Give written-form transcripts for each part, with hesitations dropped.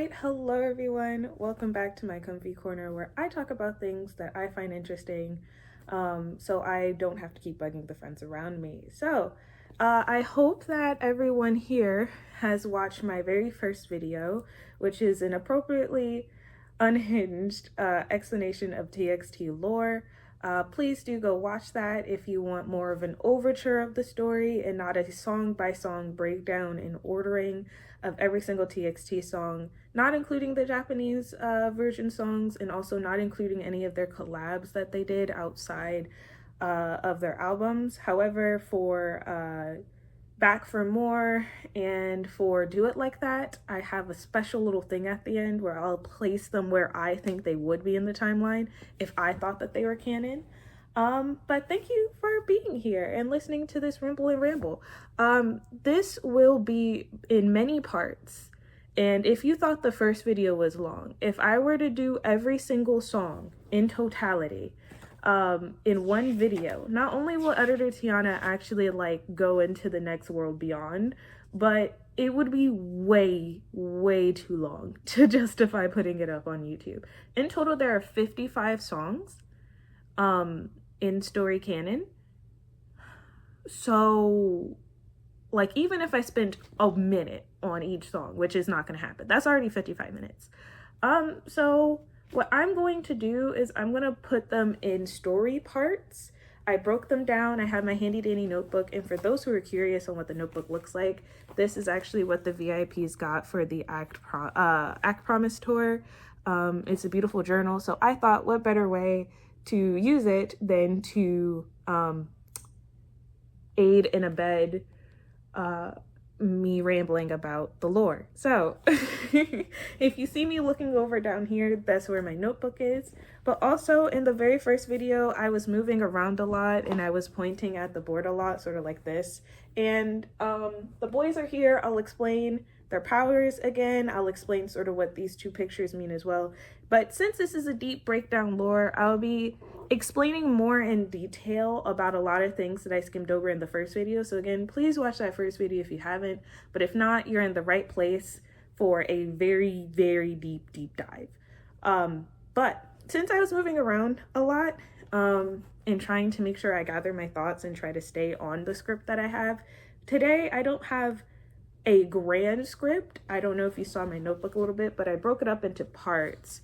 right, hello everyone. Welcome back to my comfy corner where I talk about things that I find interesting, so I don't have to keep bugging the friends around me. I hope that everyone here has watched my very first video, which is an appropriately unhinged explanation of TXT lore. Please do go watch that if you want more of an overture of the story and not a song by song breakdown and ordering of every single TXT song, not including the Japanese version songs and also not including any of their collabs that they did outside of their albums. However, for Back for More and for Do It Like That, I have a special little thing at the end where I'll place them where I think they would be in the timeline if I thought that they were canon. But thank you for being here and listening to this ramble and ramble. This will be in many parts. And if you thought the first video was long, if I were to do every single song in totality, in one video, not only will editor Tiana actually go into the next world beyond, but it would be way too long to justify putting it up on YouTube. In total, there are 55 songs in story canon. So even if I spent a minute on each song, which is not going to happen, that's already 55 minutes. So what I'm going to do is I'm going to put them in story parts. I broke them down. I have my handy dandy notebook. And for those who are curious on what the notebook looks like, this is actually what the VIPs got for the Act Promise tour. It's a beautiful journal. So I thought, what better way to use it than to aid and abet me rambling about the lore. So if you see me looking over down here, that's where my notebook is. But also in the very first video, I was moving around a lot and I was pointing at the board a lot, sort of like this. And the boys are here. I'll explain their powers again. I'll explain sort of what these two pictures mean as well. But since this is a deep breakdown lore, I'll be explaining more in detail about a lot of things that I skimmed over in the first video. So again, please watch that first video if you haven't, but if not, you're in the right place for a very deep dive. But since I was moving around a lot and trying to make sure I gather my thoughts and try to stay on the script that I have, today I don't have a grand script. I don't know if you saw my notebook a little bit, but I broke it up into parts.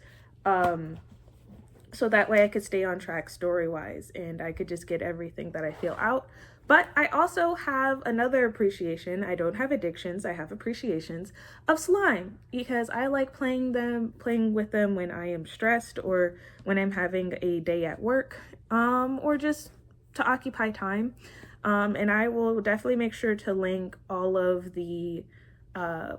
So that way I could stay on track story-wise and I could just get everything that I feel out. But I also have another appreciation. I don't have addictions, I have appreciations of slime because I like playing with them when I am stressed or when I'm having a day at work, or just to occupy time. And I will definitely make sure to link all of the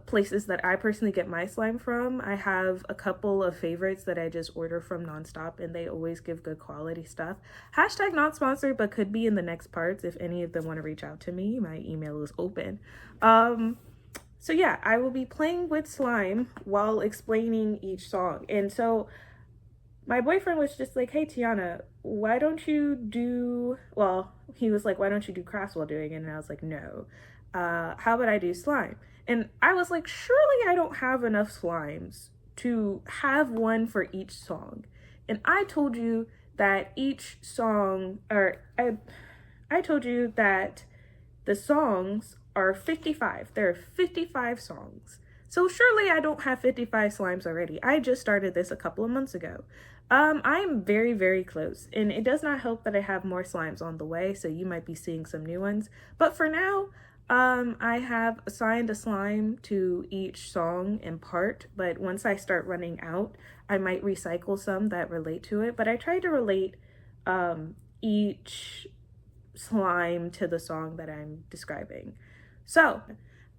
places that I personally get my slime from. I have a couple of favorites that I just order from nonstop and they always give good quality stuff. Hashtag not sponsored, but could be in the next parts if any of them want to reach out to me. My email is open. So yeah, I will be playing with slime while explaining each song. And so my boyfriend was just like, hey Tiana, why don't you do, well, he was like, why don't you do crafts while doing it? And I was like, no. How about I do slime? And I was like, surely I don't have enough slimes to have one for each song. And I told you that each song, or I told you that the songs are 55. There are 55 songs. So surely I don't have 55 slimes already. I just started this a couple of months ago. I'm very close, and it does not help that I have more slimes on the way, so you might be seeing some new ones. But for now, I have assigned a slime to each song in part, but once I start running out, I might recycle some that relate to it. But I try to relate each slime to the song that I'm describing. So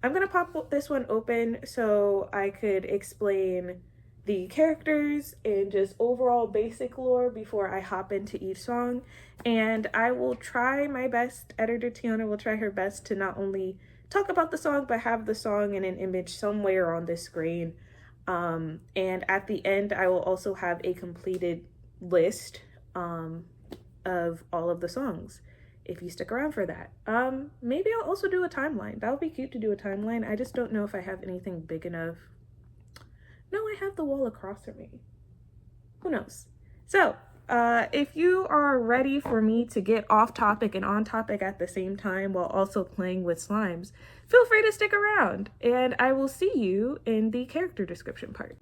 I'm gonna pop this one open so I could explain the characters and just overall basic lore before I hop into each song. And I will try my best, editor Tiana will try her best to not only talk about the song, but have the song in an image somewhere on this screen. And at the end, I will also have a completed list of all of the songs, if you stick around for that. Maybe I'll also do a timeline. That would be cute to do a timeline. I just don't know if I have anything big enough No, I have the wall across from me. Who knows? So, if you are ready for me to get off topic and on topic at the same time while also playing with slimes, feel free to stick around, and I will see you in the character description part.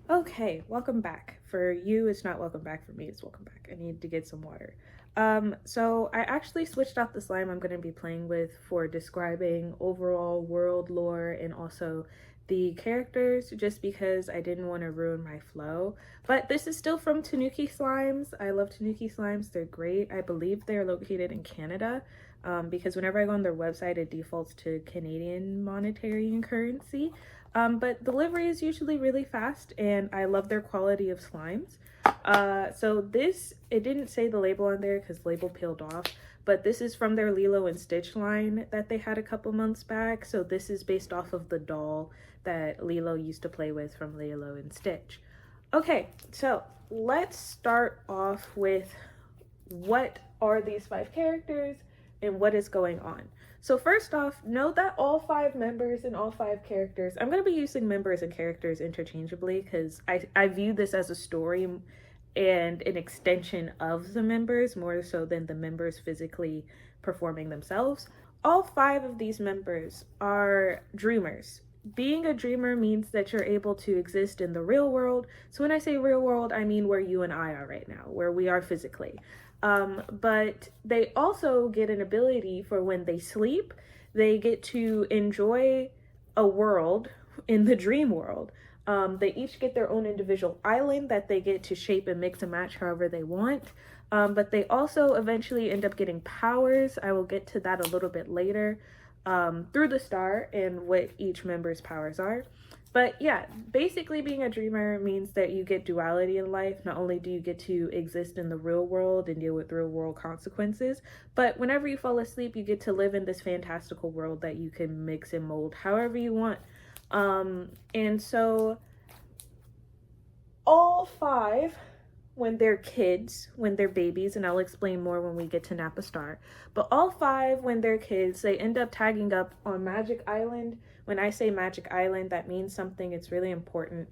Okay, welcome back. For you, it's not welcome back. For me, it's welcome back. I need to get some water. So I actually switched out the slime I'm going to be playing with for describing overall world lore and also the characters, just because I didn't want to ruin my flow. But this is still from Tanooki Slimes. I love Tanooki Slimes. They're great. I believe they're located in Canada, because whenever I go on their website, it defaults to Canadian monetary currency. But delivery is usually really fast, and I love their quality of slimes. So this, it didn't say the label on there because the label peeled off, but this is from their Lilo and Stitch line that they had a couple months back. So this is based off of the doll that Lilo used to play with from Lilo and Stitch. Okay, so let's start off with what are these 5 characters and what is going on. So first off, note that all 5 members and all 5 characters, I'm going to be using members and characters interchangeably because I view this as a story and an extension of the members more so than the members physically performing themselves. All 5 of these members are dreamers. Being a dreamer means that you're able to exist in the real world. So when I say real world, I mean where you and I are right now, where we are physically. But they also get an ability for when they sleep, they get to enjoy a world in the dream world. They each get their own individual island that they get to shape and mix and match however they want. But they also eventually end up getting powers. I will get to that a little bit later, through the star and what each member's powers are. But yeah, basically being a dreamer means that you get duality in life. Not only do you get to exist in the real world and deal with real world consequences, but whenever you fall asleep, you get to live in this fantastical world that you can mix and mold however you want. And so all 5, when they're kids, when they're babies, and I'll explain more when we get to Napa Star, but all 5, when they're kids, they end up tagging up on Magic Island. When I say Magic Island, that means something. It's really important.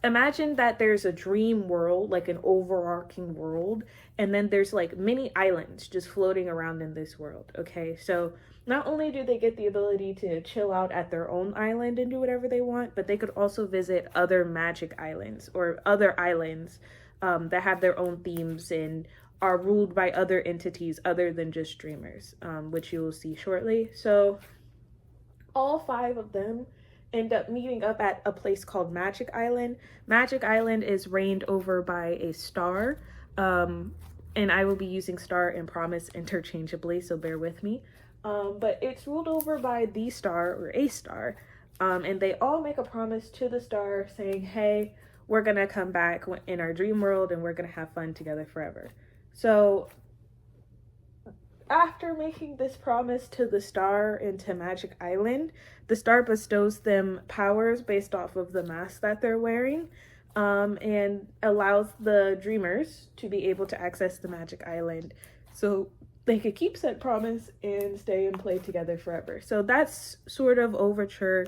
Imagine that there's a dream world, like an overarching world, and then there's like mini islands just floating around in this world, okay? So not only do they get the ability to chill out at their own island and do whatever they want, but they could also visit other magic islands or other islands that have their own themes and are ruled by other entities other than just dreamers, which you will see shortly. So all 5 of them end up meeting up at a place called Magic Island. Magic Island is reigned over by a star, and I will be using star and promise interchangeably, so bear with me. But it's ruled over by the star or a star, and they all make a promise to the star saying, hey, we're gonna come back in our dream world and we're gonna have fun together forever. So after making this promise to the star and to Magic Island, the star bestows them powers based off of the mask that they're wearing, and allows the dreamers to be able to access the Magic Island so they could keep said promise and stay and play together forever. So that's sort of overture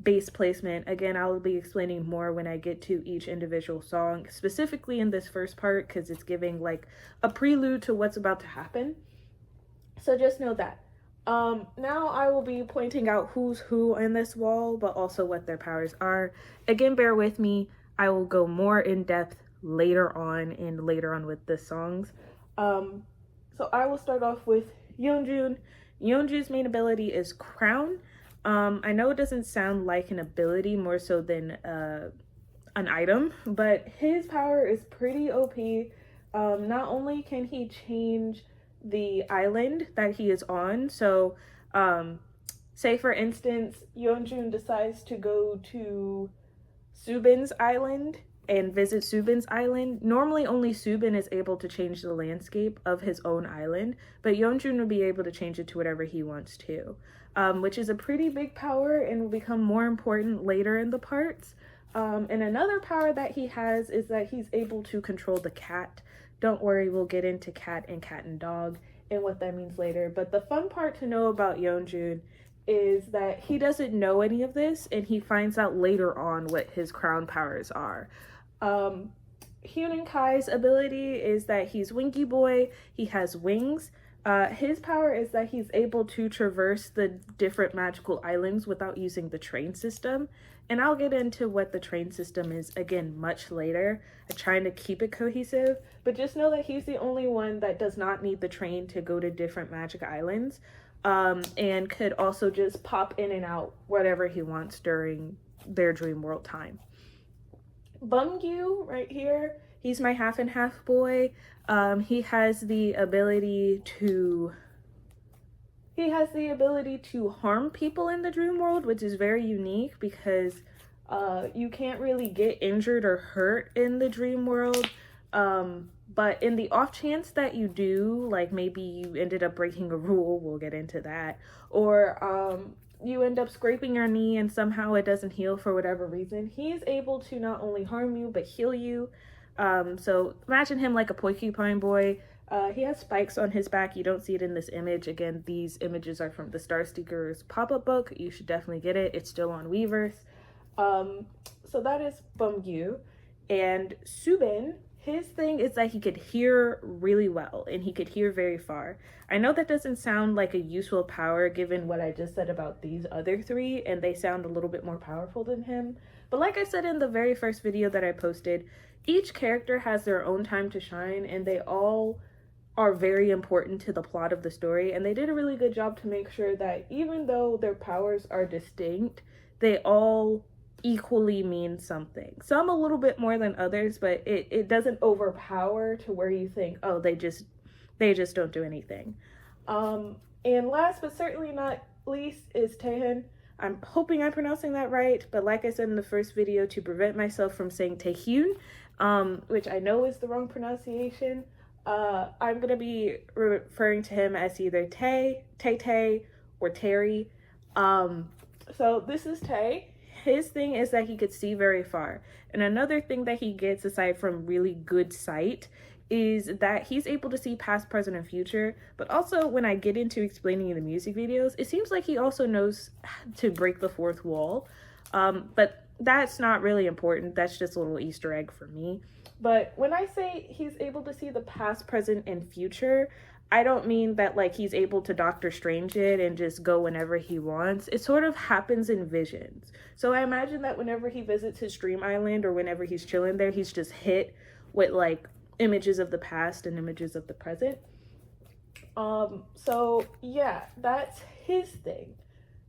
base placement. Again, I'll be explaining more when I get to each individual song, specifically in this first part, because it's giving like a prelude to what's about to happen. So just know that. Now I will be pointing out who's who in this wall, but also what their powers are. Again, bear with me. I will go more in depth later on with the songs. So I will start off with Yeonjun. Yeonjun's main ability is Crown. I know it doesn't sound like an ability, more so than an item, but his power is pretty OP. Not only can he change the island that he is on, so say for instance Yeonjun decides to go to Subin's island and visit Subin's island. Normally only Subin is able to change the landscape of his own island, but Yeonjun will be able to change it to whatever he wants to, which is a pretty big power and will become more important later in the parts. And another power that he has is that he's able to control the cat. Don't worry, we'll get into cat and dog and what that means later. But the fun part to know about Yeonjun is that he doesn't know any of this, and he finds out later on what his crown powers are. Hunan Kai's ability is that he's Winky Boy, he has wings. His power is that he's able to traverse the different magical islands without using the train system. And I'll get into what the train system is again much later. I'm trying to keep it cohesive, but just know that he's the only one that does not need the train to go to different magic islands, and could also just pop in and out whatever he wants during their dream world time. Bumgyu right here, he's my half and half boy. He has the ability to harm people in the dream world, which is very unique because you can't really get injured or hurt in the dream world. But in the off chance that you do, like maybe you ended up breaking a rule, we'll get into that, or you end up scraping your knee and somehow it doesn't heal for whatever reason, he's able to not only harm you but heal you. So imagine him like a porcupine boy. He has spikes on his back. You don't see it in this image. Again, these images are from the Star Seekers pop-up book. You should definitely get it. It's still on Weverse. So that is Bumgyu. And Subin, his thing is that he could hear really well, and he could hear very far. I know that doesn't sound like a useful power given what I just said about these other three, and they sound a little bit more powerful than him. But like I said in the very first video that I posted, each character has their own time to shine, and they all are very important to the plot of the story. And they did a really good job to make sure that even though their powers are distinct, they all equally mean something. Some a little bit more than others, but it doesn't overpower to where you think, oh, they just don't do anything. And last but certainly not least is Taehyun. I'm hoping I'm pronouncing that right, but like I said in the first video, to prevent myself from saying Taehyun, which I know is the wrong pronunciation, I'm gonna be referring to him as either Tay, or Terry. So this is Tay. His thing is that he could see very far. And another thing that he gets aside from really good sight is that he's able to see past, present, and future. But also when I get into explaining the music videos, it seems like he also knows to break the fourth wall. But that's not really important. That's just a little Easter egg for me. But when I say he's able to see the past, present, and future, I don't mean that like he's able to Doctor Strange it and just go whenever he wants. It sort of happens in visions. So I imagine that whenever he visits his dream island or whenever he's chilling there, he's just hit with like images of the past and images of the present. So yeah, that's his thing.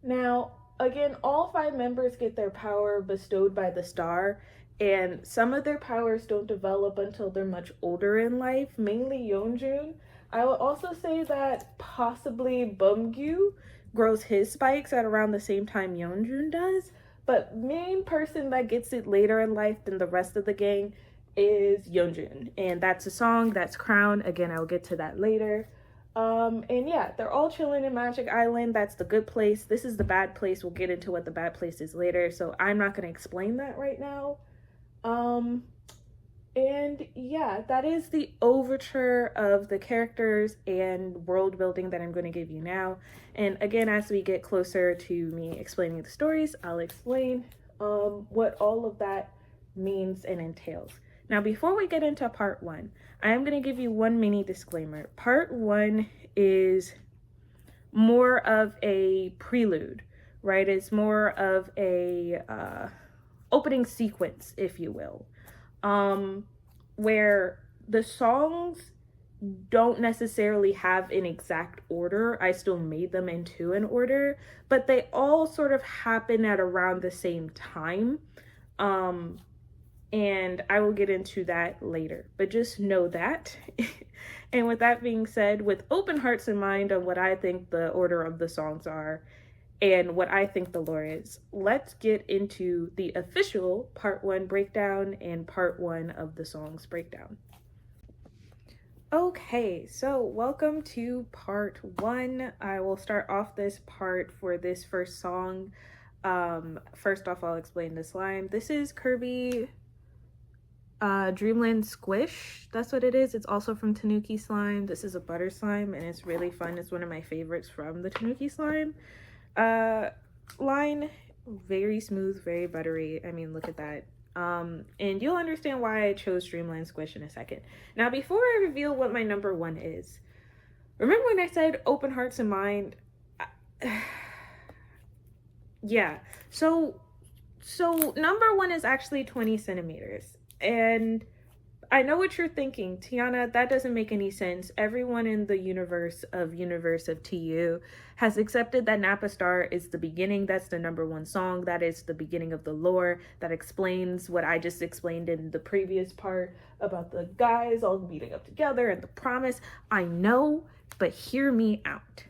Now, again, all 5 members get their power bestowed by the star, and some of their powers don't develop until they're much older in life, mainly Yeonjun. I will also say that possibly Bumgyu grows his spikes at around the same time Yeonjun does, but main person that gets it later in life than the rest of the gang is Yeonjun, and that's a song, that's Crown. Again, I'll get to that later. And yeah, they're all chilling in Magic Island. That's the good place. This is the bad place. We'll get into what the bad place is later, so I'm not going to explain that right now. And yeah, that is the overture of the characters and world building that I'm going to give you now. And again, as we get closer to me explaining the stories, I'll explain what all of that means and entails. Now, before we get into part 1, I am going to give you one mini disclaimer. Part 1 is more of a prelude, right? It's more of a opening sequence, if you will. Where the songs don't necessarily have an exact order. I still made them into an order, but they all sort of happen at around the same time. And I will get into that later, but just know that. And with that being said, with open hearts in mind on what I think the order of the songs are and what I think the lore is, let's get into the official part 1 breakdown and part 1 of the songs breakdown. Okay, so welcome to part 1. I will start off this part for this first song. First off, I'll explain the slime. This is Kirby Dreamland Squish. That's what it is. It's also from Tanooki Slime. This is a butter slime and it's really fun. It's one of my favorites from the Tanooki Slime. Line, very smooth, very buttery. I mean, look at that. And you'll understand why I chose Dreamland Squish in a second. Now, before I reveal what my number one is, remember when I said open hearts and mind? Yeah. So number one is actually 20 centimeters. And I know what you're thinking, Tiana, that doesn't make any sense. Everyone in the universe of TU has accepted that Napa Star is the beginning. That's the number one song. That is the beginning of the lore. That explains what I just explained in the previous part about the guys all meeting up together and the promise. I know, but hear me out.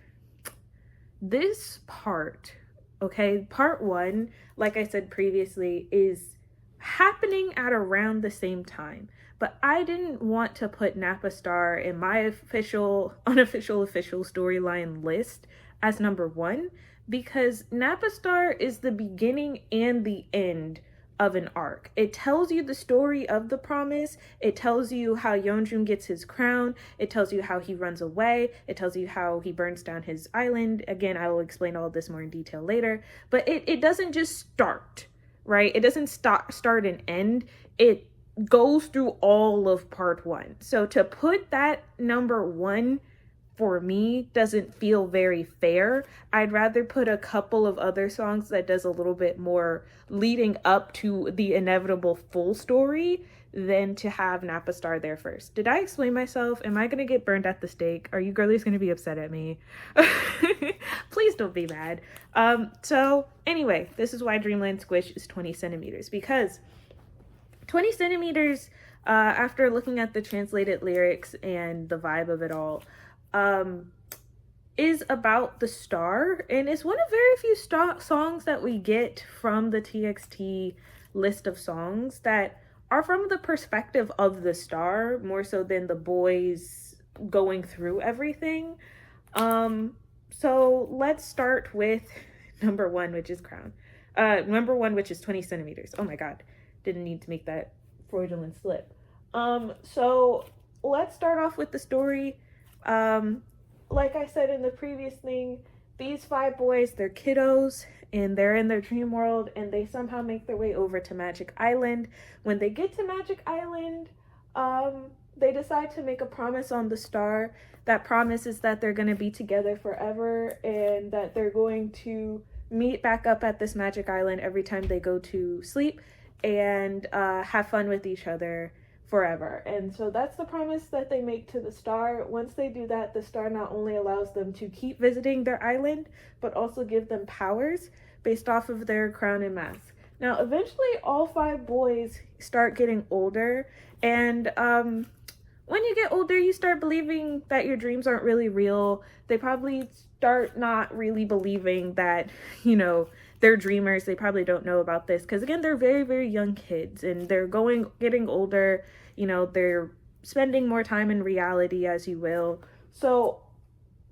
This part, okay, part one, like I said previously, is happening at around the same time. But I didn't want to put Napa Star in my unofficial storyline list as number one, because Napa Star is the beginning and the end of an arc. It tells you the story of the promise. It tells you how Yeonjun gets his crown. It tells you how he runs away. It tells you how he burns down his island. Again, I will explain all of this more in detail later. But it doesn't just start, right? It doesn't start and end. It goes through all of part one. So to put that number one for me doesn't feel very fair. I'd rather put a couple of other songs that does a little bit more leading up to the inevitable full story than to have Napa Star there first. Did I explain myself? Am I gonna get burned at the stake? Are you girlies gonna be upset at me? Please don't be mad. So anyway, this is why Dreamland Squish is 20 centimeters, because 20 centimeters, after looking at the translated lyrics and the vibe of it all, is about the star, and it's one of very few songs that we get from the TXT list of songs that are from the perspective of the star, more so than the boys going through everything. So let's start with number one, which is Crown. Number one, which is 20 centimeters. Oh my god. Didn't need to make that fraudulent slip. So let's start off with the story. Like I said in the previous thing, these 5 boys, they're kiddos and they're in their dream world, and they somehow make their way over to Magic Island. When they get to Magic Island, they decide to make a promise on the star. That promise is that they're going to be together forever, and that they're going to meet back up at this Magic Island every time they go to sleep, and have fun with each other forever. And so that's the promise that they make to the star. Once they do that, the star not only allows them to keep visiting their island, but also give them powers based off of their crown and mask. Now, eventually, all 5 boys start getting older, and when you get older, you start believing that your dreams aren't really real. They probably start not really believing that, you know, they're dreamers. They probably don't know about this because, again, they're very, very young kids, and they're getting older. You know, they're spending more time in reality, as you will. So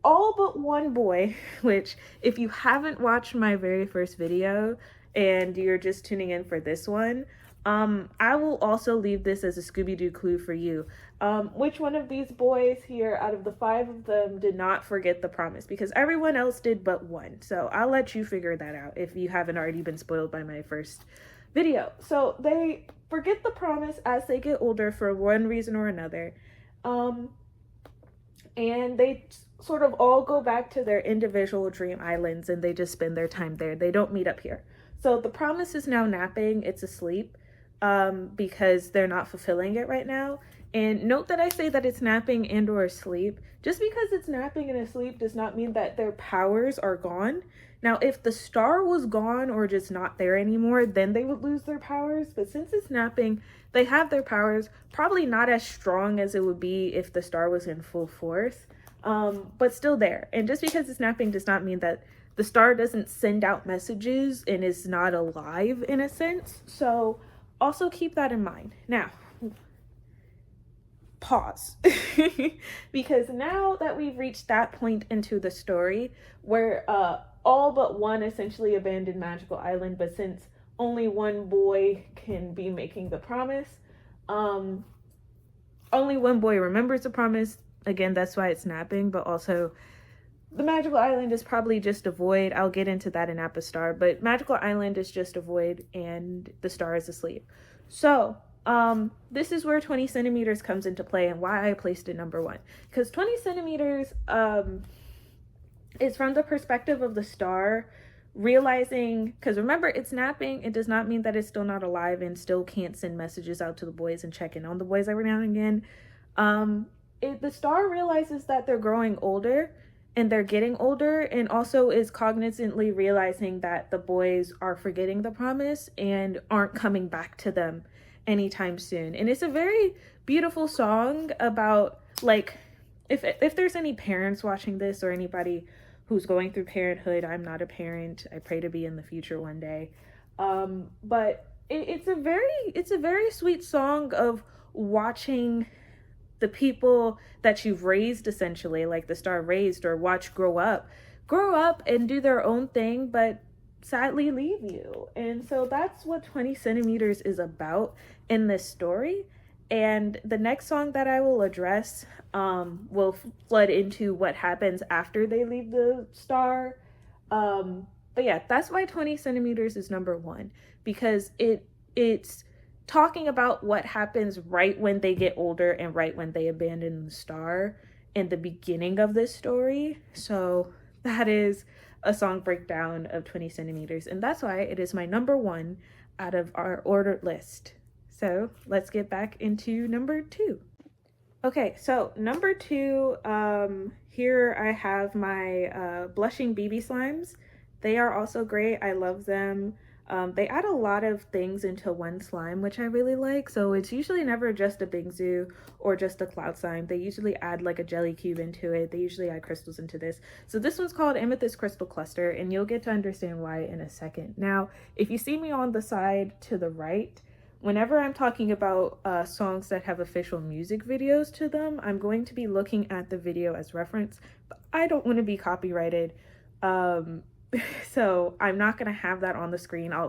all but one boy, which if you haven't watched my very first video and you're just tuning in for this one, I will also leave this as a Scooby-Doo clue for you. Which one of these boys here out of the 5 of them did not forget the promise? Because everyone else did but one. So I'll let you figure that out if you haven't already been spoiled by my first video. So they forget the promise as they get older for one reason or another. And they sort of all go back to their individual dream islands, and they just spend their time there. They don't meet up here. So the promise is now napping. It's asleep. Because they're not fulfilling it right now. And note that I say that it's napping and or asleep. Just because it's napping and asleep does not mean that their powers are gone. Now, if the star was gone or just not there anymore, then they would lose their powers. But since it's napping, they have their powers, probably not as strong as it would be if the star was in full force, but still there. And just because it's napping does not mean that the star doesn't send out messages and is not alive in a sense. So also keep that in mind. Now, pause. Because now that we've reached that point into the story where all but one essentially abandoned Magical Island, but since only one boy can be making the promise, only one boy remembers the promise. Again, that's why it's napping, but also the Magical Island is probably just a void. I'll get into that in Apostar, but Magical Island is just a void and the star is asleep. So this is where 20 centimeters comes into play and why I placed it number 1. Because 20 centimeters is from the perspective of the star realizing, because remember, it's napping. It does not mean that it's still not alive and still can't send messages out to the boys and check in on the boys every now and again. The star realizes that they're growing older and they're getting older, and also is cognizantly realizing that the boys are forgetting the promise and aren't coming back to them anytime soon. And it's a very beautiful song about, like, if there's any parents watching this or anybody who's going through parenthood. I'm not a parent. I pray to be in the future one day. But it's a very sweet song of watching the people that you've raised, essentially, like the star raised or watch grow up and do their own thing, but sadly leave you. And so that's what 20 centimeters is about in this story. And the next song that I will address will flood into what happens after they leave the star. But yeah, that's why 20 centimeters is number 1, because it's talking about what happens right when they get older and right when they abandon the star in the beginning of this story. So that is a song breakdown of 20 centimeters, and that's why it is my number 1 out of our ordered list. So let's get back into number 2. Okay, so number 2, here I have my BlushingBBslimes. They are also great. I love them. They add a lot of things into one slime, which I really like. So it's usually never just a Bingsu or just a cloud slime. They usually add like a jelly cube into it. They usually add crystals into this. So this one's called Amethyst Crystal Cluster, and you'll get to understand why in a second. Now, if you see me on the side to the right, whenever I'm talking about songs that have official music videos to them, I'm going to be looking at the video as reference, but I don't want to be copyrighted. So I'm not going to have that on the screen. I'll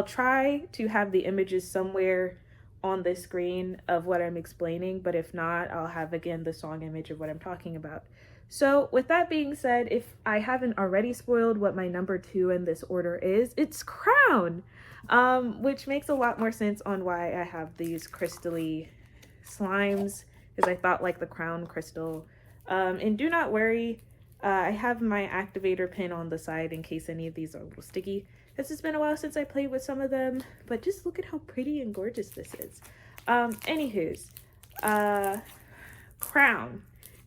try to have the images somewhere on the screen of what I'm explaining, but if not, I'll have again the song image of what I'm talking about. So with that being said, if I haven't already spoiled what my number 2 in this order is, it's Crown, which makes a lot more sense on why I have these crystally slimes, because I thought like the crown crystal. And do not worry, I have my activator pin on the side in case any of these are a little sticky. It's been a while since I played with some of them, but just look at how pretty and gorgeous this is. Anywho's, Crown.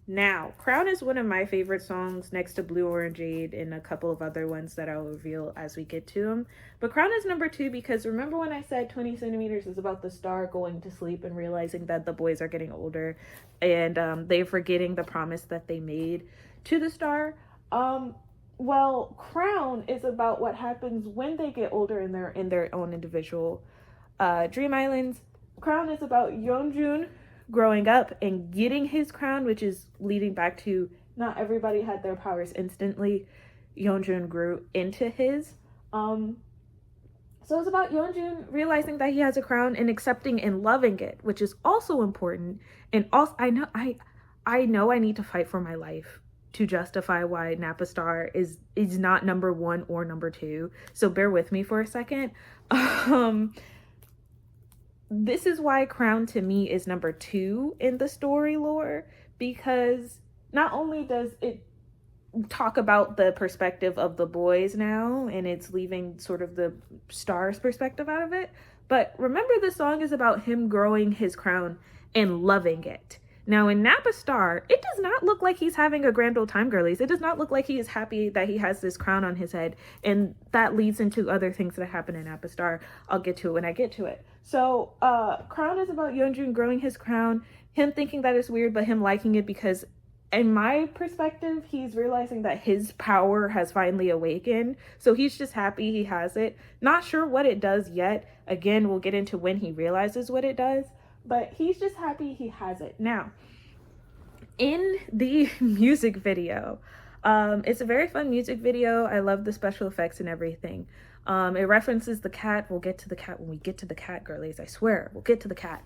Now, Crown is one of my favorite songs next to Blue Orangeade and a couple of other ones that I'll reveal as we get to them. But Crown is number 2 because remember when I said 20 centimeters is about the star going to sleep and realizing that the boys are getting older and they're forgetting the promise that they made to the star? Well, Crown is about what happens when they get older and they're in their own individual dream islands. Crown is about Yeonjun growing up and getting his crown, which is leading back to not everybody had their powers instantly. Yeonjun grew into his. So it's about Yeonjun realizing that he has a crown and accepting and loving it, which is also important. And also, I know I need to fight for my life to justify why Napistar is not number 1 or number 2. So bear with me for a second. This is why Crown to me is number 2 in the story lore, because not only does it talk about the perspective of the boys now, and it's leaving sort of the star's perspective out of it, but remember the song is about him growing his crown and loving it. Now in Napistar, it does not look like he's having a grand old time, girlies. It does not look like he is happy that he has this crown on his head, and that leads into other things that happen in Napistar. I'll get to it when I get to it. So Crown is about Yeonjun growing his crown, him thinking that it's weird, but him liking it because in my perspective, he's realizing that his power has finally awakened. So he's just happy he has it. Not sure what it does yet. Again, we'll get into when he realizes what it does. But he's just happy he has it. Now, in the music video, it's a very fun music video. I love the special effects and everything. It references the cat. We'll get to the cat when we get to the cat, girlies. I swear, we'll get to the cat.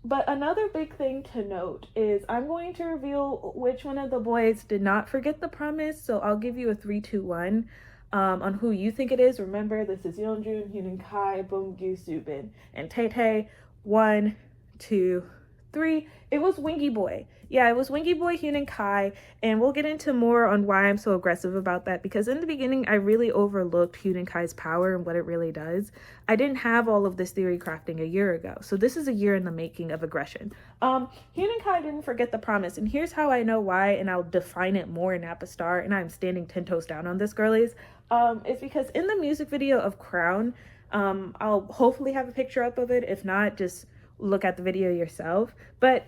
But another big thing to note is I'm going to reveal which one of the boys did not forget the promise. So I'll give you a 3, 2, 1 on who you think it is. Remember, this is Yeonjun, Hyun Kai, Beomgyu, Subin, and Tae. 1, 2, 3. It was Wingy Boy. Yeah, it was Wingy Boy, Hyun and Kai, and we'll get into more on why I'm so aggressive about that, because in the beginning I really overlooked Hyun and Kai's power and what it really does. I didn't have all of this theory crafting a year ago, so this is a year in the making of aggression. Hyun and Kai didn't forget the promise, and here's how I know why, and I'll define it more in Appa Star, and I'm standing 10 toes down on this, girlies. It's because in the music video of Crown, I'll hopefully have a picture up of it. If not, just look at the video yourself. But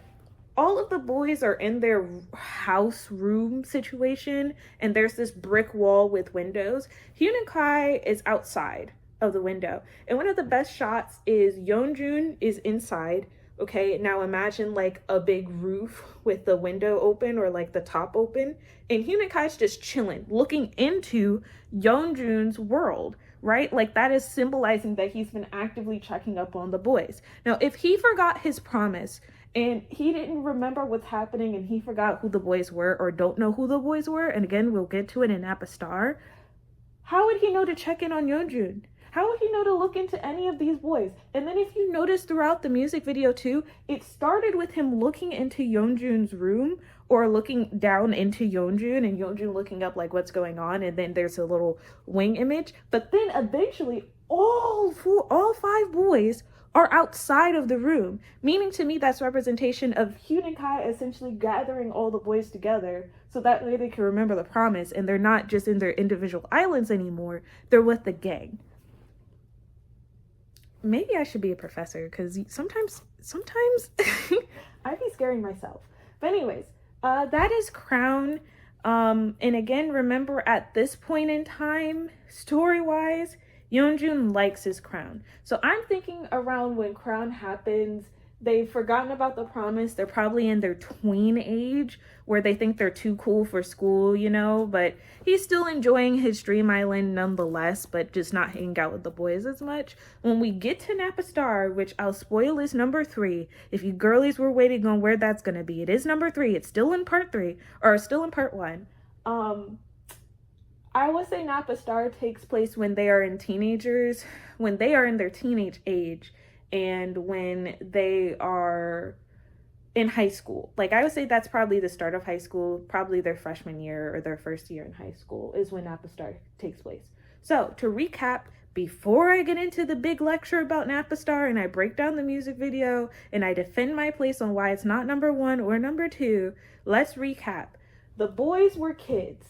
all of the boys are in their house room situation, and there's this brick wall with windows. Hyun and Kai is outside of the window, and one of the best shots is Yeonjun is inside. Okay, now imagine like a big roof with the window open, or like the top open, and Hyun and Kai's just chilling, looking into Yeonjun's world, right? Like that is symbolizing that he's been actively checking up on the boys. Now, if he forgot his promise and he didn't remember what's happening, and he forgot who the boys were, or don't know who the boys were, and again, we'll get to it in Appa Star, how would he know to check in on Yeonjun? How would he know to look into any of these boys? And then if you notice throughout the music video too, it started with him looking into Yeonjun's room, or looking down into Yeonjun, and Yeonjun looking up like what's going on, and then there's a little wing image. But then eventually all 5 boys are outside of the room, meaning to me that's representation of Hyun and Kai essentially gathering all the boys together so that way they can remember the promise, and they're not just in their individual islands anymore, they're with the gang. Maybe I should be a professor, because sometimes I be scaring myself. But anyways, that is Crown. And again, remember at this point in time, story-wise, Yeonjun likes his crown. So I'm thinking around when Crown happens, they've forgotten about the promise. They're probably in their tween age, where they think they're too cool for school, you know, but he's still enjoying his dream island nonetheless, but just not hanging out with the boys as much. When we get to Appa Star, which I'll spoil is number 3, if you girlies were waiting on where that's gonna be, it is number 3. It's still in part 3, or still in part 1. I would say Appa Star takes place when they are in teenagers, when they are in their teenage age, and when they are in high school. Like, I would say that's probably the start of high school, probably their freshman year or their first year in high school is when Appa Star takes place. So, to recap, before I get into the big lecture about Appa Star and I break down the music video and I defend my place on why it's not number 1 or number 2, let's recap. The boys were kids.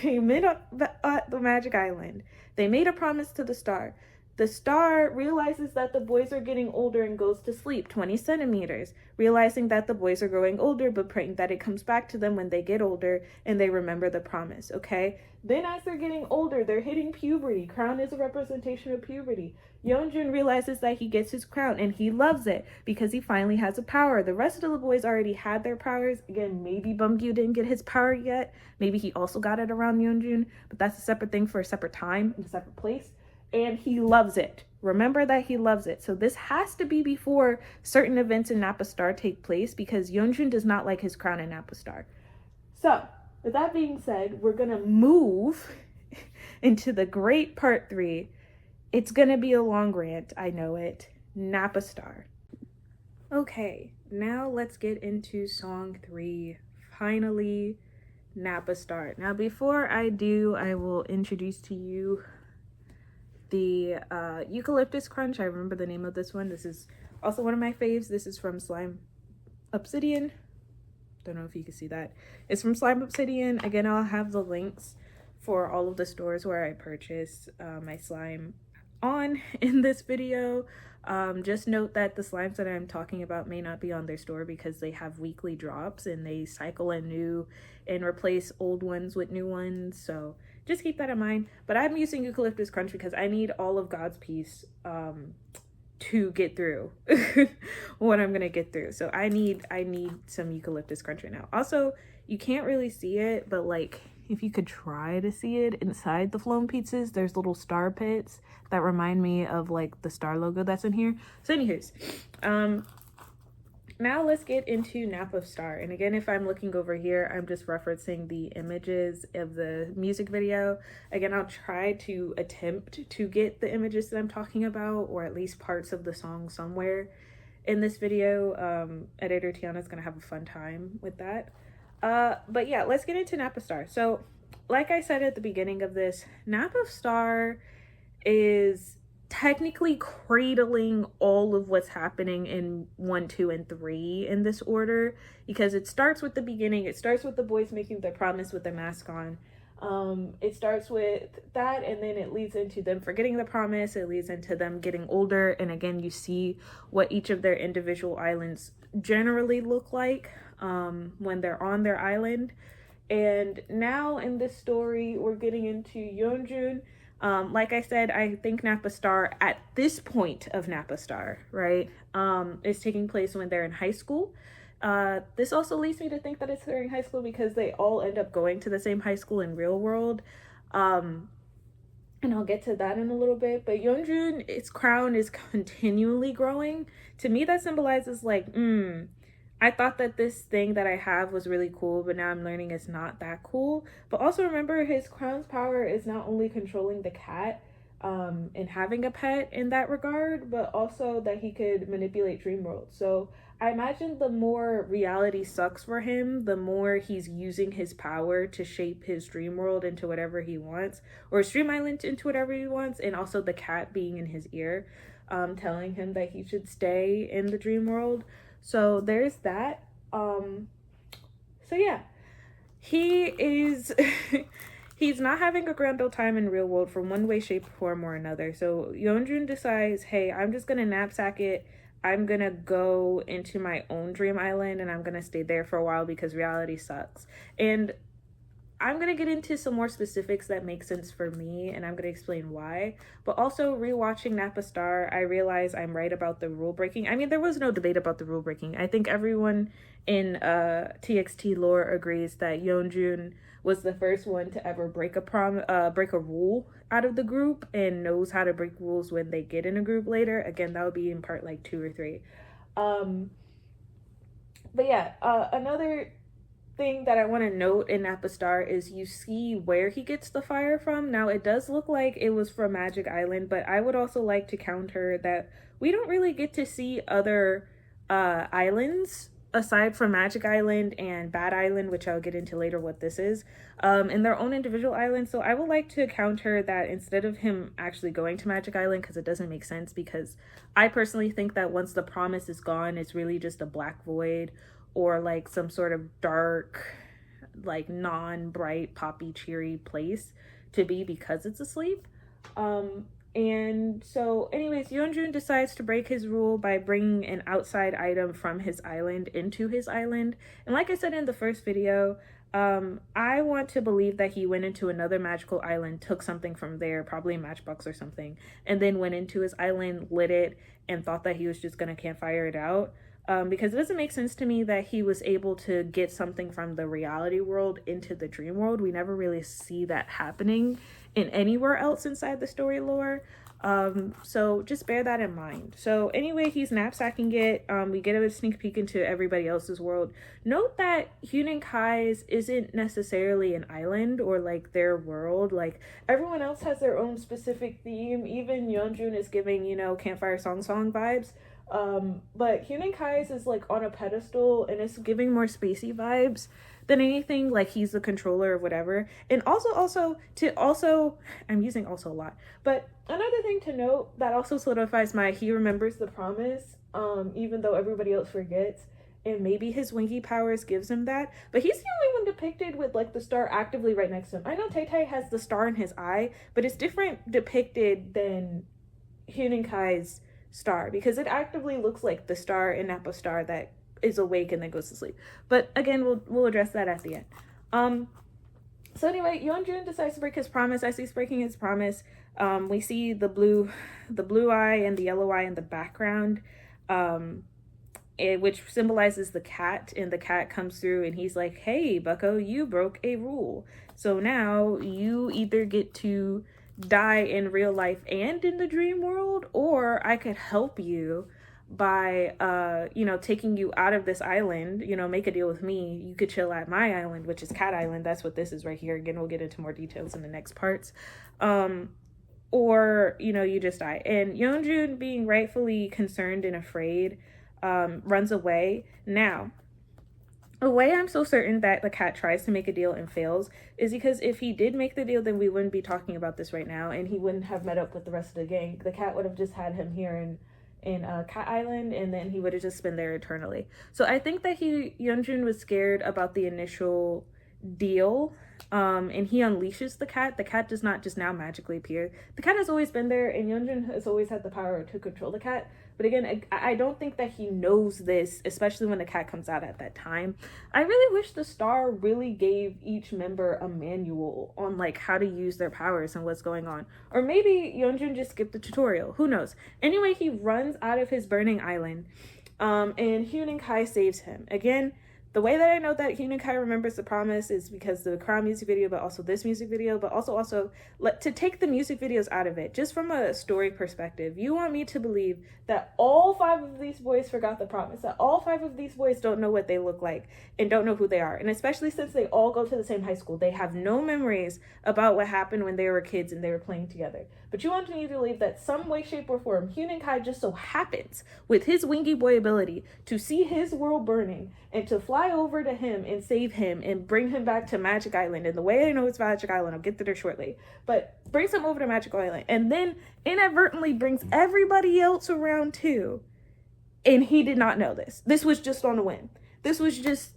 They met up at the Magic Island. They made a promise to the star. The star realizes that the boys are getting older and goes to sleep, 20 centimeters, realizing that the boys are growing older, but praying that it comes back to them when they get older and they remember the promise, okay? Then as they're getting older, they're hitting puberty. Crown is a representation of puberty. Yeonjun realizes that he gets his crown and he loves it because he finally has a power. The rest of the boys already had their powers. Again, maybe Beomgyu didn't get his power yet. Maybe he also got it around Yeonjun, but that's a separate thing for a separate time in a separate place. And he loves it. Remember that he loves it. So this has to be before certain events in Appa Star take place, because Yeonjun does not like his crown in Appa Star. So, with that being said, we're going to move into the great part 3. It's going to be a long rant, I know it. Appa Star. Okay, now let's get into song 3. Finally, Appa Star. Now, before I do, I will introduce to you the Eucalyptus Crunch. I remember the name of this one. This is also one of my faves. This is from Slime Obsidian. Don't know if you can see that. It's from Slime Obsidian. Again, I'll have the links for all of the stores where I purchase my slime on in this video. Just note that the slimes that I'm talking about may not be on their store because they have weekly drops and they cycle in new and replace old ones with new ones. So just keep that in mind. But I'm using Eucalyptus Crunch because I need all of God's peace to get through what I'm gonna get through. So I need some Eucalyptus Crunch right now. Also, you can't really see it, but like if you could try to see it inside the flown pizzas, there's little star pits that remind me of like the star logo that's in here. So anyways, now let's get into Nap of Star. And again, if I'm looking over here, I'm just referencing the images of the music video. Again, I'll try to attempt to get the images that I'm talking about, or at least parts of the song somewhere in this video. Editor Tiana's gonna have a fun time with that. But yeah, let's get into Nap of Star. So like I said at the beginning of this, Nap of Star is technically cradling all of what's happening in 1, 2, and 3 in this order, because it starts with the beginning. It starts with the boys making their promise with their mask on. It starts with that, and then it leads into them forgetting the promise. It leads into them getting older, and again, you see what each of their individual islands generally look like when they're on their island. And now in this story, we're getting into Yeonjun. Like I said, I think Nap of Star, at this point of Nap of Star, right, is taking place when they're in high school. This also leads me to think that it's during high school because they all end up going to the same high school in real world. And I'll get to that in a little bit. But Yeonjun, its crown is continually growing. To me, that symbolizes like, I thought that this thing that I have was really cool, but now I'm learning it's not that cool. But also remember, his crown's power is not only controlling the cat and having a pet in that regard, but also that he could manipulate dream worlds. So I imagine the more reality sucks for him, the more he's using his power to shape his dream world into whatever he wants, or his dream island into whatever he wants, and also the cat being in his ear, telling him that he should stay in the dream world. So there's that. So yeah, he is he's not having a grand old time in real world from one way, shape, form, or another. So Yeonjun decides, hey, I'm just gonna knapsack it. I'm gonna go into my own dream island and I'm gonna stay there for a while because reality sucks. And I'm going to get into some more specifics that make sense for me, and I'm going to explain why. But also, rewatching Nap of Star, I realize I'm right about the rule breaking. I mean, there was no debate about the rule breaking. I think everyone in TXT lore agrees that Yeonjun was the first one to ever break a rule out of the group and knows how to break rules when they get in a group later. Again, that would be in part like 2 or 3. But yeah, another thing that I want to note in Nap of Star is you see where he gets the fire from. Now, it does look like it was from Magic Island, but I would also like to counter that we don't really get to see other islands aside from Magic Island and Bad Island, which I'll get into later what this is, in their own individual islands. So I would like to counter that instead of him actually going to Magic Island, because it doesn't make sense, because I personally think that once the promise is gone, it's really just a black void, or like some sort of dark, like non-bright, poppy, cheery place to be because it's asleep. And so anyways, Yeonjun decides to break his rule by bringing an outside item from his island into his island. And like I said in the first video, I want to believe that he went into another magical island, took something from there, probably a matchbox or something, and then went into his island, lit it, and thought that he was just gonna campfire it out. Because it doesn't make sense to me that he was able to get something from the reality world into the dream world. We never really see that happening in anywhere else inside the story lore. So just bear that in mind. So anyway, he's knapsacking it. We get a sneak peek into everybody else's world. Note that Hunan Kai's isn't necessarily an island or like their world. Like everyone else has their own specific theme. Even Yeonjun is giving, you know, campfire song vibes. But Hunan Kai's is like on a pedestal and it's giving more spacey vibes than anything. Like he's the controller of whatever. And also I'm using also a lot, but another thing to note that also solidifies my he remembers the promise, even though everybody else forgets, and maybe his winky powers gives him that, but he's the only one depicted with like the star actively right next to him. I know Tai Tai has the star in his eye, but it's different depicted than Hunan Kai's star, because it actively looks like the star in Nap of Star that is awake and then goes to sleep. But again, we'll address that at the end. So anyway, Yeonjun decides to break his promise. As he's breaking his promise, we see the blue eye and the yellow eye in the background, which symbolizes the cat, and the cat comes through and he's like, hey bucko, you broke a rule, so now you either get to die in real life and in the dream world, or I could help you by, you know, taking you out of this island, you know, make a deal with me. You could chill at my island, which is Cat Island. That's what this is right here. Again, we'll get into more details in the next parts. Or, you know, you just die. And Yeonjun, being rightfully concerned and afraid, runs away. Now, the way I'm so certain that the cat tries to make a deal and fails is because if he did make the deal, then we wouldn't be talking about this right now, and he wouldn't have met up with the rest of the gang. The cat would have just had him here in Cat Island, and then he would have just been there eternally. So I think that Yeonjun was scared about the initial deal, and he unleashes the cat. The cat does not just now magically appear. The cat has always been there, and Yeonjun has always had the power to control the cat. But again, I don't think that he knows this, especially when the cat comes out at that time. I really wish the star really gave each member a manual on like how to use their powers and what's going on. Or maybe Yeonjun just skipped the tutorial. Who knows? Anyway, he runs out of his burning island, and Hyun Kai saves him. Again, the way that I know that Hyun Kai remembers the promise is because the Crown music video, but also this music video, but also to take the music videos out of it, just from a story perspective. You want me to believe that all 5 of these boys forgot the promise, that all 5 of these boys don't know what they look like and don't know who they are. And especially since they all go to the same high school, they have no memories about what happened when they were kids and they were playing together. But you want me to believe that some way, shape, or form, Hyun Kai just so happens, with his wingy boy ability, to see his world burning and to fly over to him and save him and bring him back to Magic Island. And the way I know it's Magic Island, I'll get to there shortly, but brings him over to Magic Island and then inadvertently brings everybody else around too. And he did not know this. This was just on a whim. This was just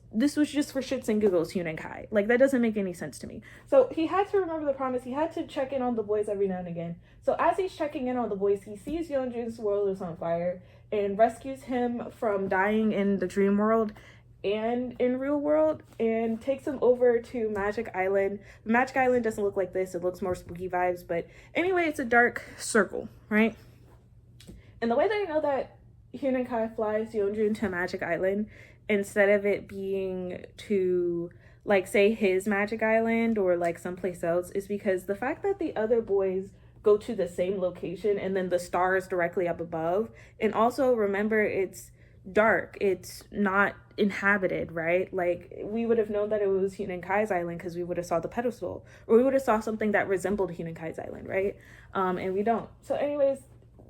for shits and giggles, Hyun Kai. Like, that doesn't make any sense to me. So he had to remember the promise. He had to check in on the boys every now and again. So as he's checking in on the boys, he sees Yeonjun's world is on fire and rescues him from dying in the dream world and in real world, and takes him over to Magic Island. Magic Island doesn't look like this. It looks more spooky vibes, but anyway, it's a dark circle, right? And the way that I know that Hyun Kai flies Yeonjun to Magic Island instead of it being to, like, say his Magic Island or like someplace else is because the fact that the other boys go to the same location and then the star is directly up above. And also remember, it's dark, it's not inhabited, right? Like, we would have known that it was Hyun Kai's island because we would have saw the pedestal, or we would have saw something that resembled Hyun Kai's island, right? And we don't. So anyways,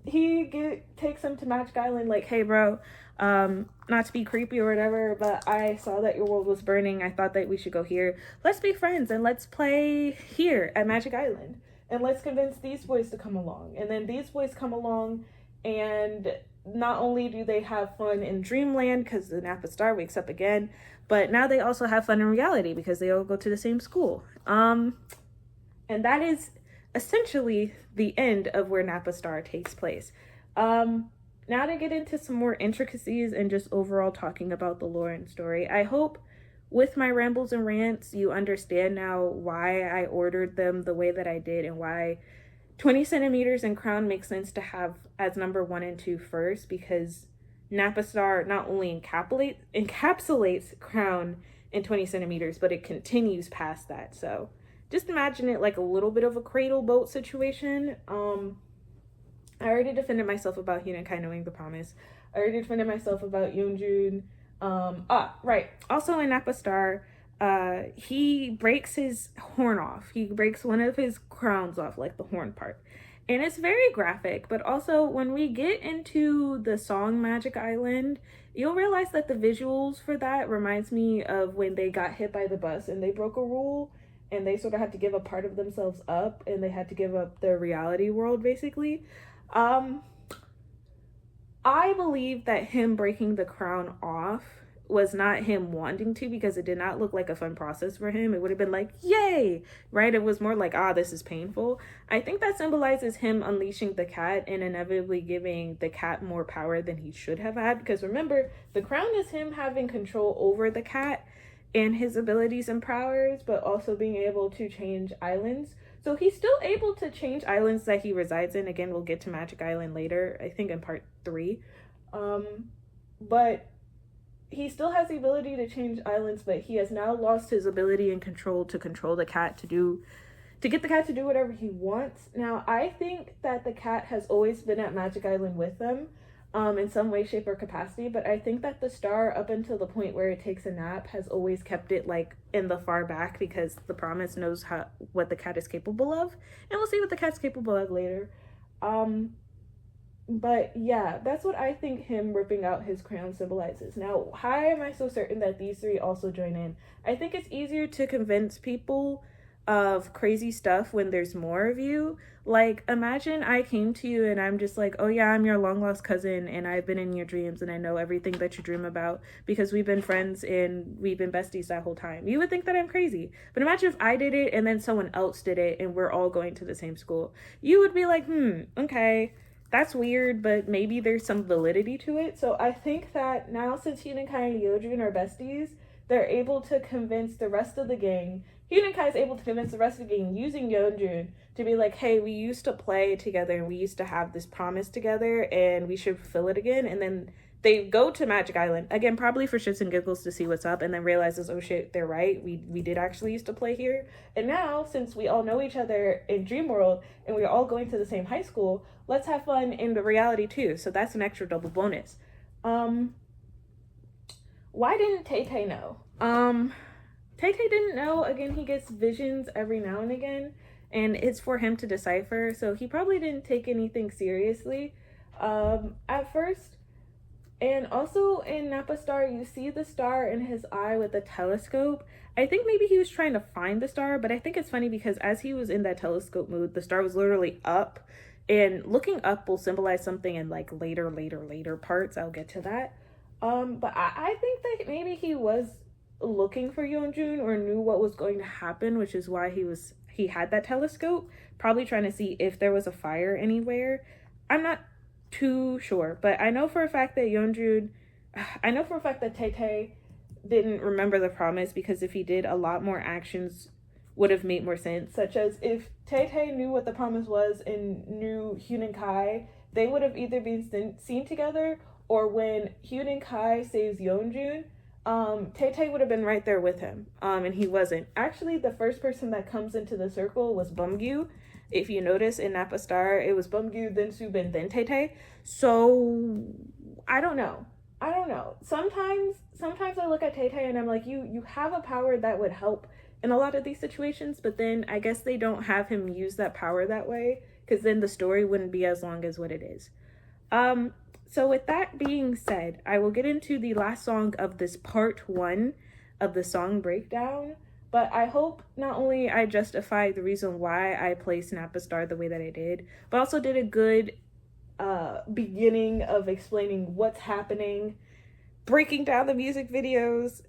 he takes him to Magic Island, like, hey bro, not to be creepy or whatever, but I saw that your world was burning. I thought that we should go here. Let's be friends and let's play here at Magic Island, and let's convince these boys to come along. And then these boys come along, and not only do they have fun in dreamland because the Napa Star wakes up again, but now they also have fun in reality because they all go to the same school. And that is essentially the end of where Napa Star takes place. Now to get into some more intricacies and just overall talking about the lore and story. I hope with my rambles and rants you understand now why I ordered them the way that I did and why 20 centimeters and Crown makes sense to have as number 1 and 2 first, because Napa Star not only encapsulates Crown in 20 centimeters, but it continues past that. So just imagine it like a little bit of a cradle boat situation. I already defended myself about Hyun Kai knowing the promise. I already defended myself about Yeonjun. Right. Also in Napa Star, he breaks his horn off. He breaks one of his crowns off, like the horn part. And it's very graphic, but also when we get into the song Magic Island, you'll realize that the visuals for that reminds me of when they got hit by the bus and they broke a rule and they sort of had to give a part of themselves up and they had to give up their reality world, basically. I believe that him breaking the crown off was not him wanting to, because it did not look like a fun process for him. It would have been like, yay, right? It was more like, this is painful. I think that symbolizes him unleashing the cat and inevitably giving the cat more power than he should have had. Because remember, the crown is him having control over the cat and his abilities and powers, but also being able to change islands. So he's still able to change islands that he resides in. Again, we'll get to Magic Island later, I think in part 3. But he still has the ability to change islands, but he has now lost his ability and control to control the cat to get the cat to do whatever he wants. Now, I think that the cat has always been at Magic Island with them. in some way, shape, or capacity. But I think that the star, up until the point where it takes a nap, has always kept it like in the far back, because the promise knows what the cat is capable of, and we'll see what the cat's capable of later. But yeah, that's what I think him ripping out his crown symbolizes. Now, how am I so certain that these three also join in? I think it's easier to convince people of crazy stuff when there's more of you. Like, imagine I came to you and I'm just like, oh yeah, I'm your long lost cousin and I've been in your dreams and I know everything that you dream about because we've been friends and we've been besties that whole time. You would think that I'm crazy. But imagine if I did it and then someone else did it and we're all going to the same school. You would be like, okay, that's weird, but maybe there's some validity to it. So I think that now, since Hyun and Kai and Yeojun are besties, they're able to convince the rest of the gang. Hyun and Kai is able to convince the rest of the gang using Yeojun to be like, hey, we used to play together and we used to have this promise together and we should fulfill it again. And then they go to Magic Island, again, probably for shits and giggles to see what's up, and then realizes, oh shit, they're right. We did actually used to play here. And now, since we all know each other in Dream World and we're all going to the same high school, let's have fun in the reality too. So that's an extra double bonus. Why didn't Tay Tay know? Tay Tay didn't know. Again, he gets visions every now and again, and it's for him to decipher. So he probably didn't take anything seriously at first. And also in Nappa Star, you see the star in his eye with the telescope. I think maybe he was trying to find the star, but I think it's funny because as he was in that telescope mood, the star was literally up. And looking up will symbolize something in like later parts. I'll get to that. But I think that maybe he was looking for Yeonjun or knew what was going to happen, which is why he had that telescope, probably trying to see if there was a fire anywhere. I'm not too sure, but I know for a fact that Tay Tay didn't remember the promise, because if he did, a lot more actions would have made more sense, such as if Tay Tay knew what the promise was and knew Hyun and Kai, they would have either been seen together, or when Hyun and Kai saves Yeonjun, Tay Tay would have been right there with him, and he wasn't. Actually, the first person that comes into the circle was Bumgyu. If you notice in Nappa Star, it was Bumgyu, then Subin, then Tay Tay. So I don't know. Sometimes I look at Tay Tay and I'm like, you have a power that would help in a lot of these situations, but then I guess they don't have him use that power that way, because then the story wouldn't be as long as what it is. So with that being said, I will get into the last song of this part 1 of the song breakdown. But I hope not only I justified the reason why I placed Nappa Star the way that I did, but also did a good beginning of explaining what's happening, breaking down the music videos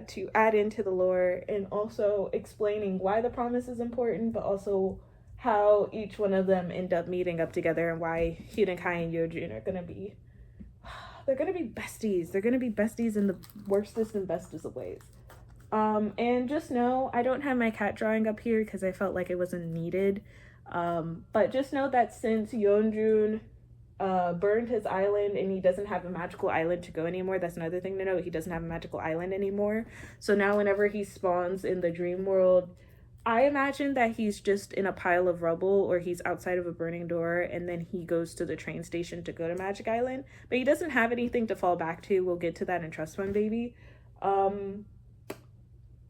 to add into the lore, and also explaining why the promise is important, but also how each one of them end up meeting up together and why Hyun and Kai and Yeojun are gonna be besties. They're gonna be besties in the worstest and bestest of ways. And just know, I don't have my cat drawing up here because I felt like it wasn't needed. But just know that since Yeonjun burned his island and he doesn't have a magical island to go anymore, that's another thing to know. He doesn't have a magical island anymore. So now whenever he spawns in the dream world, I imagine that he's just in a pile of rubble, or he's outside of a burning door, and then he goes to the train station to go to Magic Island. But he doesn't have anything to fall back to. We'll get to that in Trust Fund Baby.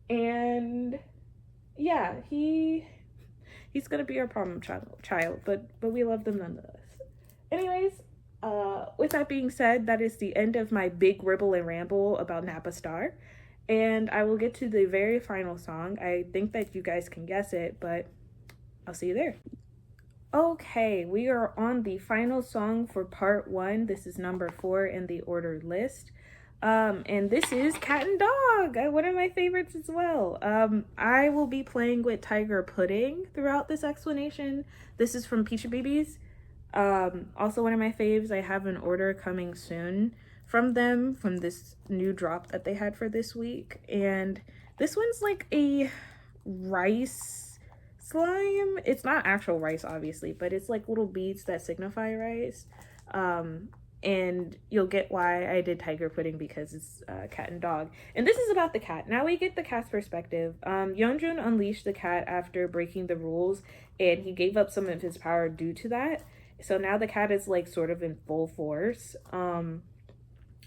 And yeah, he's gonna be our problem child, but we love them nonetheless. Anyways, with that being said, that is the end of my big ribble and ramble about Nappa Star, and I will get to the very final song. I think that you guys can guess it, but I'll see you there. Okay, we are on the final song for part 1. This is number 4 in the ordered list. And this is Cat and Dog, one of my favorites as well. I will be playing with Tiger Pudding throughout this explanation. This is from Peachybbies. Also one of my faves. I have an order coming soon from them, from this new drop that they had for this week. And this one's like a rice slime. It's not actual rice, obviously, but it's like little beads that signify rice. And you'll get why I did Tiger Pudding, because it's cat and dog. And this is about the cat. Now we get the cat's perspective. Yeonjun unleashed the cat after breaking the rules, and he gave up some of his power due to that. So now the cat is like sort of in full force.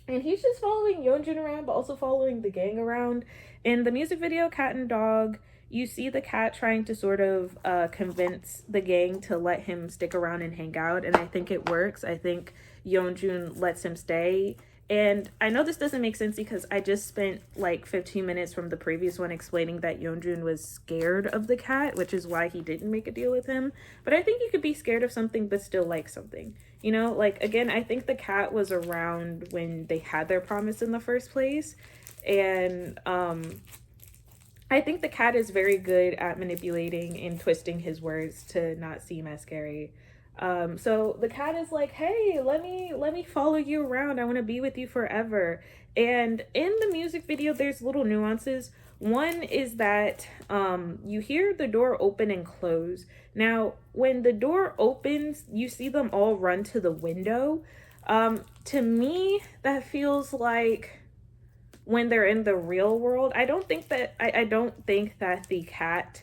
And he's just following Yeonjun around, but also following the gang around. In the music video, Cat and Dog, you see the cat trying to sort of convince the gang to let him stick around and hang out. And I think it works. I think Yeonjun lets him stay. And I know this doesn't make sense because I just spent like 15 minutes from the previous one explaining that Yeonjun was scared of the cat, which is why he didn't make a deal with him. But I think you could be scared of something but still like something. You know, like, again, I think the cat was around when they had their promise in the first place. And I think the cat is very good at manipulating and twisting his words to not seem as scary. So the cat is like, hey, let me follow you around. I want to be with you forever. And in the music video, there's little nuances. One is that you hear the door open and close. Now, when the door opens, you see them all run to the window. To me, that feels like when they're in the real world. I don't think that the cat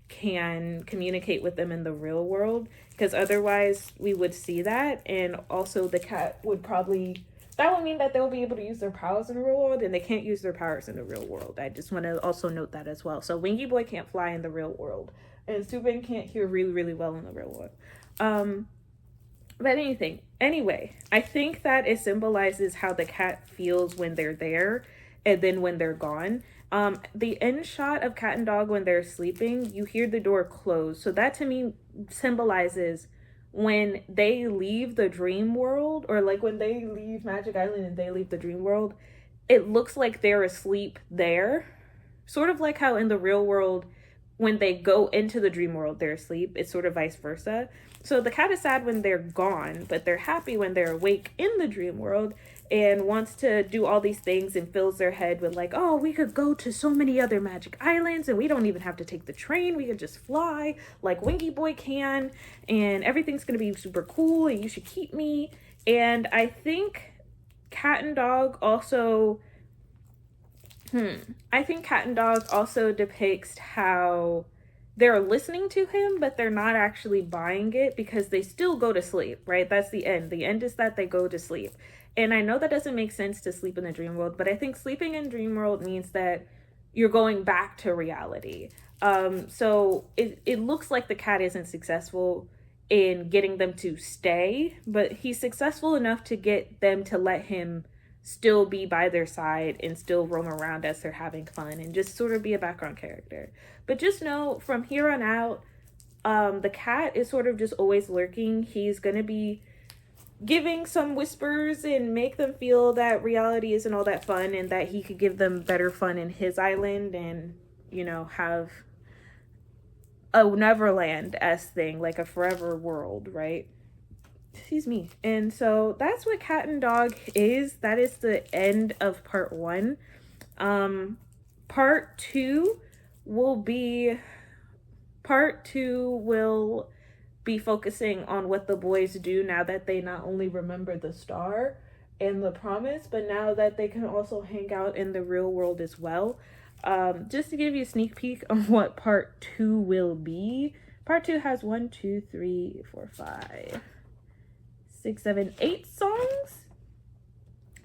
can communicate with them in the real world, because otherwise we would see that. And also the cat would probably, that would mean that they'll be able to use their powers in the real world, and they can't use their powers in the real world. I just want to also note that as well. So Wingy Boy can't fly in the real world, and Subin can't hear really, really well in the real world. But anyway, I think that it symbolizes how the cat feels when they're there and then when they're gone. The end shot of Cat and Dog when they're sleeping, you hear the door close. So that to me symbolizes when they leave the dream world, or like when they leave Magic Island and they leave the dream world, it looks like they're asleep there. Sort of like how in the real world, when they go into the dream world, they're asleep. It's sort of vice versa. So the cat is sad when they're gone, but they're happy when they're awake in the dream world and wants to do all these things and fills their head with like, oh, we could go to so many other magic islands and we don't even have to take the train. We could just fly like Wingy Boy can, and everything's going to be super cool and you should keep me. And I think Cat and Dog also... I think Cat and Dog also depicts how they're listening to him, but they're not actually buying it because they still go to sleep, right? That's the end. The end is that they go to sleep. And I know that doesn't make sense to sleep in the dream world, but I think sleeping in dream world means that you're going back to reality. So it looks like the cat isn't successful in getting them to stay, but he's successful enough to get them to let him still be by their side and still roam around as they're having fun and just sort of be a background character. But just know from here on out, the cat is sort of just always lurking. He's gonna be giving some whispers and make them feel that reality isn't all that fun and that he could give them better fun in his island and, you know, have a Neverland-esque thing, like a forever world, right? Excuse me. And so that's what Cat and Dog is. That is the end of part 1. Part 2 will be focusing on what the boys do now that they not only remember the star and the promise, but now that they can also hang out in the real world as well. Just to give you a sneak peek on what part 2 will be. Part 2 has 1, 2, 3, 4, 5, 6, 7, 8 songs.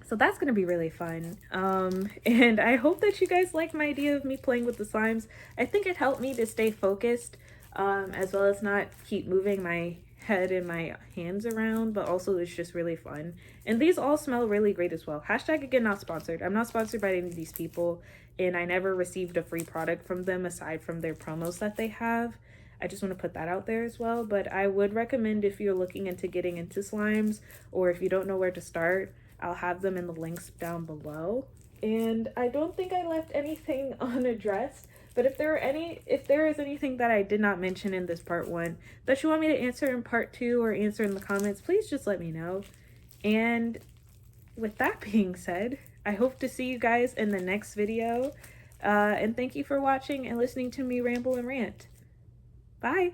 So that's going to be really fun. And I hope that you guys like my idea of me playing with the slimes. I think it helped me to stay focused, as well as not keep moving my head and my hands around, but also it's just really fun. And these all smell really great as well. Hashtag again, not sponsored. I'm not sponsored by any of these people, and I never received a free product from them aside from their promos that they have. I just want to put that out there as well. But I would recommend, if you're looking into getting into slimes, or if you don't know where to start, I'll have them in the links down below. And I don't think I left anything unaddressed, but if there is anything that I did not mention in this part 1 that you want me to answer in part 2 or answer in the comments, please just let me know. And with that being said, I hope to see you guys in the next video. And thank you for watching and listening to me ramble and rant. Bye.